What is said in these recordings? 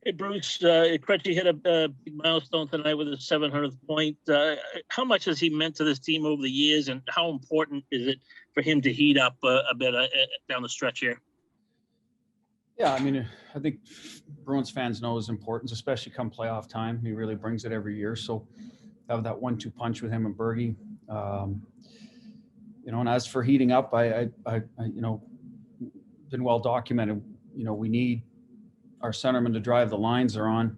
Hey, Bruce, Krejci hit a big milestone tonight with his 700th point. How much has he meant to this team over the years, and how important is it for him to heat up a bit down the stretch here? Yeah, I mean, I think Bruins fans know his importance, especially come playoff time. He really brings it every year. So have that 1-2 punch with him and Bergie. And as for heating up, I been well documented. We need our centerman to drive. The lines are on,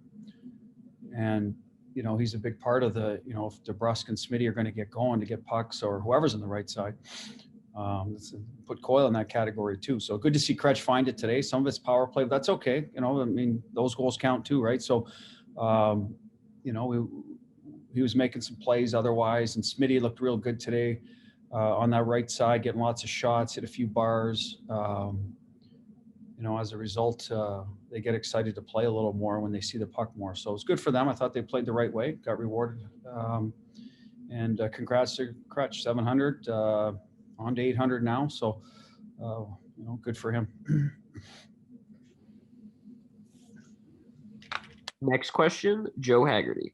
and he's a big part of the. If DeBrusk and Smitty are going to get going to get pucks, or whoever's on the right side, put Coyle in that category too. So good to see Krejci find it today. Some of it's power play, but that's okay. Those goals count too, right? So, he was making some plays otherwise, and Smitty looked real good today on that right side, getting lots of shots, hit a few bars. As a result, they get excited to play a little more when they see the puck more. So it's good for them. I thought they played the right way, got rewarded. And congrats to Krejci, 700, on to 800 now. So, good for him. Next question, Joe Haggerty.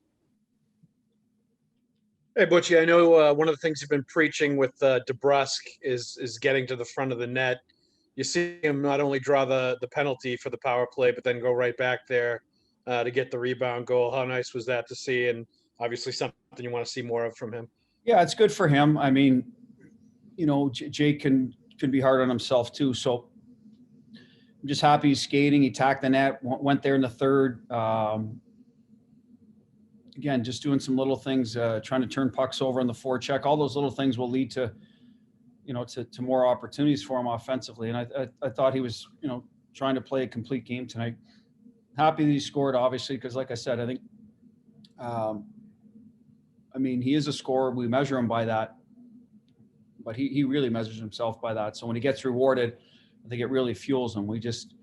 Hey, Butchie, I know one of the things you've been preaching with DeBrusk is getting to the front of the net. You see him not only draw the penalty for the power play, but then go right back there to get the rebound goal. How nice was that to see? And obviously something you want to see more of from him. Yeah, it's good for him. I mean, Jake can be hard on himself too. So I'm just happy he's skating. He tacked the net, went there in the third. Again, just doing some little things, trying to turn pucks over on the forecheck. All those little things will lead to, to more opportunities for him offensively. And I thought he was, trying to play a complete game tonight. Happy that he scored, obviously, because like I said, I think, he is a scorer. We measure him by that, but he really measures himself by that. So when he gets rewarded, I think it really fuels him. We just,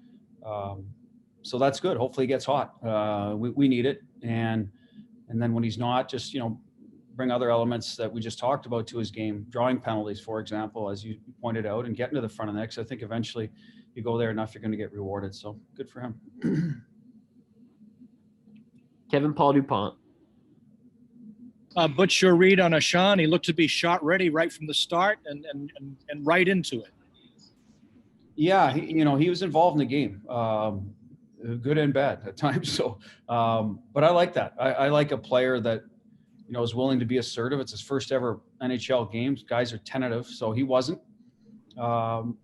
so that's good. Hopefully he gets hot. We need it. And then when he's not, just, bring other elements that we just talked about to his game, drawing penalties, for example, as you pointed out, and getting to the front of the net. 'Cause I think eventually you go there enough, you're going to get rewarded. So good for him. Kevin Paul DuPont. Butch, your read on Ashan, he looked to be shot ready right from the start and right into it. Yeah, he was involved in the game, good and bad at times. So, but I like that. I like a player that, is willing to be assertive. It's his first ever NHL games. Guys are tentative, so he wasn't. He's going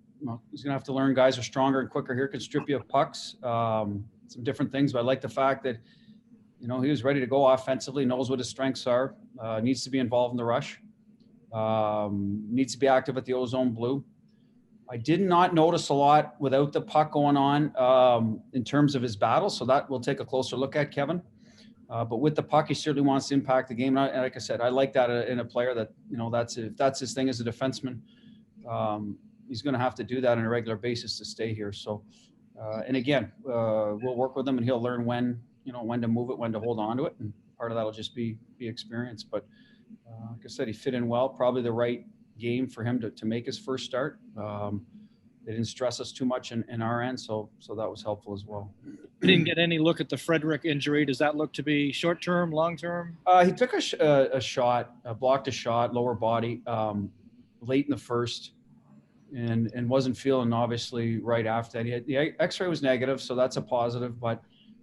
to have to learn. Guys are stronger and quicker here, can strip you of pucks, some different things. But I like the fact that, he was ready to go offensively, knows what his strengths are, needs to be involved in the rush, needs to be active at the ozone blue. I did not notice a lot without the puck going on in terms of his battle, so that we'll take a closer look at, Kevin. But with the puck, he certainly wants to impact the game. And like I said, I like that in a player that, if that's his thing as a defenseman. He's going to have to do that on a regular basis to stay here. So, and again, we'll work with him, and he'll learn when to move it, when to hold on to it. And part of that will just be experience. But like I said, he fit in well, probably the right game for him to make his first start. They didn't stress us too much in our end, so that was helpful as well. We didn't get any look at the Frederick injury. Does that look to be short-term, long-term? He took a shot, blocked a shot, lower body, late in the first, and wasn't feeling obviously right after that. The X-ray was negative, so that's a positive, but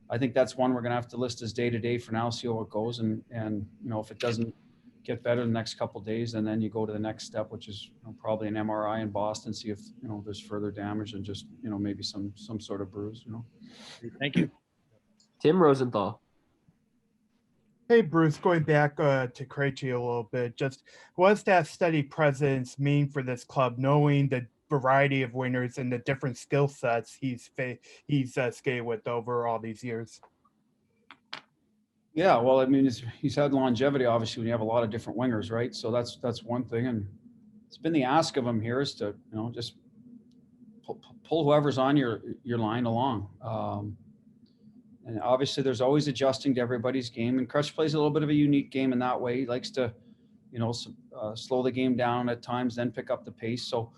I think that's one we're going to have to list as day-to-day for now, see how it goes, and if it doesn't get better the next couple of days, and then you go to the next step, which is probably an MRI in Boston, see if there's further damage and just maybe some sort of bruise. Thank you. Tim Rosenthal. Hey Bruce, going back to Krejci a little bit, just what does that steady presence mean for this club, knowing the variety of winners and the different skill sets he's skated with over all these years? Yeah, well, he's had longevity, obviously, when you have a lot of different wingers, right? So that's one thing, and it's been the ask of him here is to just pull whoever's on your line along. And obviously, there's always adjusting to everybody's game, and Krejci plays a little bit of a unique game in that way. He likes to, slow the game down at times, then pick up the pace. So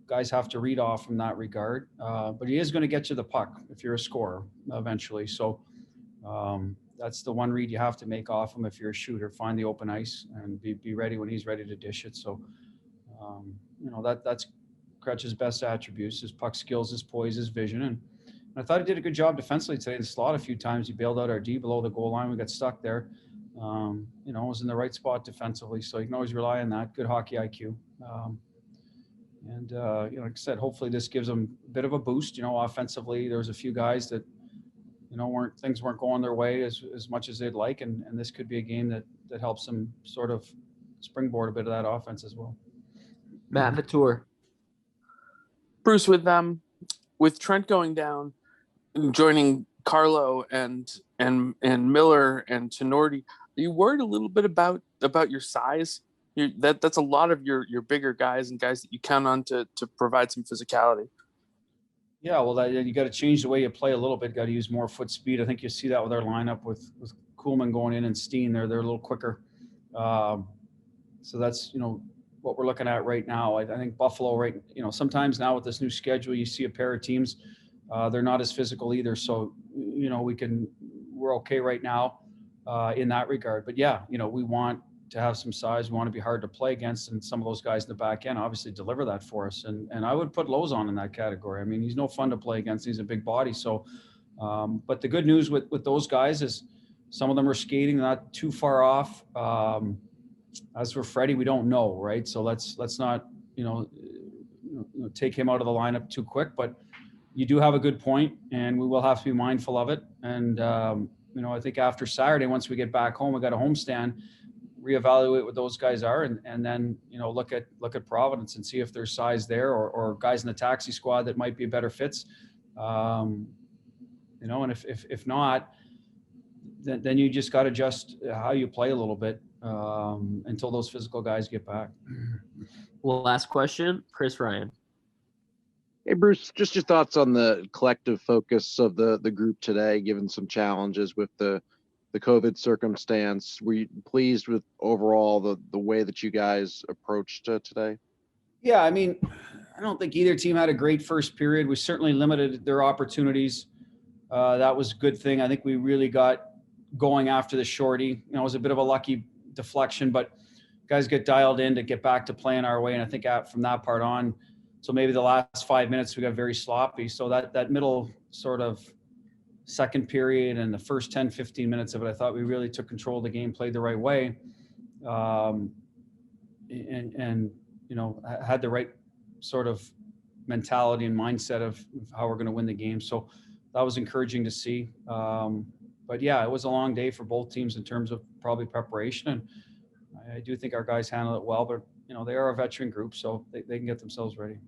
guys have to read off from that regard. But he is going to get you the puck if you're a scorer eventually. So. That's the one read you have to make off him if you're a shooter. Find the open ice and be ready when he's ready to dish it. So, that's Krejci's best attributes: his puck skills, his poise, his vision. And I thought he did a good job defensively today in the slot a few times. He bailed out our D below the goal line. We got stuck there. Was in the right spot defensively, so you can always rely on that. Good hockey IQ. Like I said, hopefully this gives them a bit of a boost. Offensively, there's a few guys that, things weren't going their way as much as they'd like, and this could be a game that helps them sort of springboard a bit of that offense as well. Matt Vatour. Bruce, with Trent going down and joining Carlo and Miller and Tenorti, are you worried a little bit about your size? That's a lot of your bigger guys and guys that you count on to provide some physicality. Yeah, well, you got to change the way you play a little bit. Got to use more foot speed. I think you see that with our lineup with Kuhlman going in and Steen. They're a little quicker. So that's what we're looking at right now. I think Buffalo, sometimes now with this new schedule, you see a pair of teams. They're not as physical either. So we're okay right now in that regard. But yeah, we want to have some size. We want to be hard to play against, and some of those guys in the back end obviously deliver that for us. And I would put Lozon in that category. I mean, he's no fun to play against. He's a big body. So, but the good news with those guys is some of them are skating not too far off. As for Freddie, we don't know, right? So let's not take him out of the lineup too quick. But you do have a good point, and we will have to be mindful of it. And I think after Saturday, once we get back home, we got a homestand, reevaluate what those guys are, and then look at Providence and see if there's size there or guys in the taxi squad that might be better fits. And if not, then you just got to adjust how you play a little bit until those physical guys get back. Well, last question, Chris Ryan. Hey, Bruce, just your thoughts on the collective focus of the group today, given some challenges with the COVID circumstance. Were you pleased with overall the way that you guys approached today? Yeah, I mean, I don't think either team had a great first period. We certainly limited their opportunities. That was a good thing. I think we really got going after the shorty. It was a bit of a lucky deflection, but guys get dialed in to get back to playing our way. And I think from that part on, so maybe the last 5 minutes we got very sloppy. So that middle sort of second period and the first 10, 15 minutes of it, I thought we really took control of the game, played the right way, and had the right sort of mentality and mindset of how we're going to win the game. So that was encouraging to see. But yeah, it was a long day for both teams in terms of probably preparation. And I do think our guys handled it well, but they are a veteran group, so they can get themselves ready.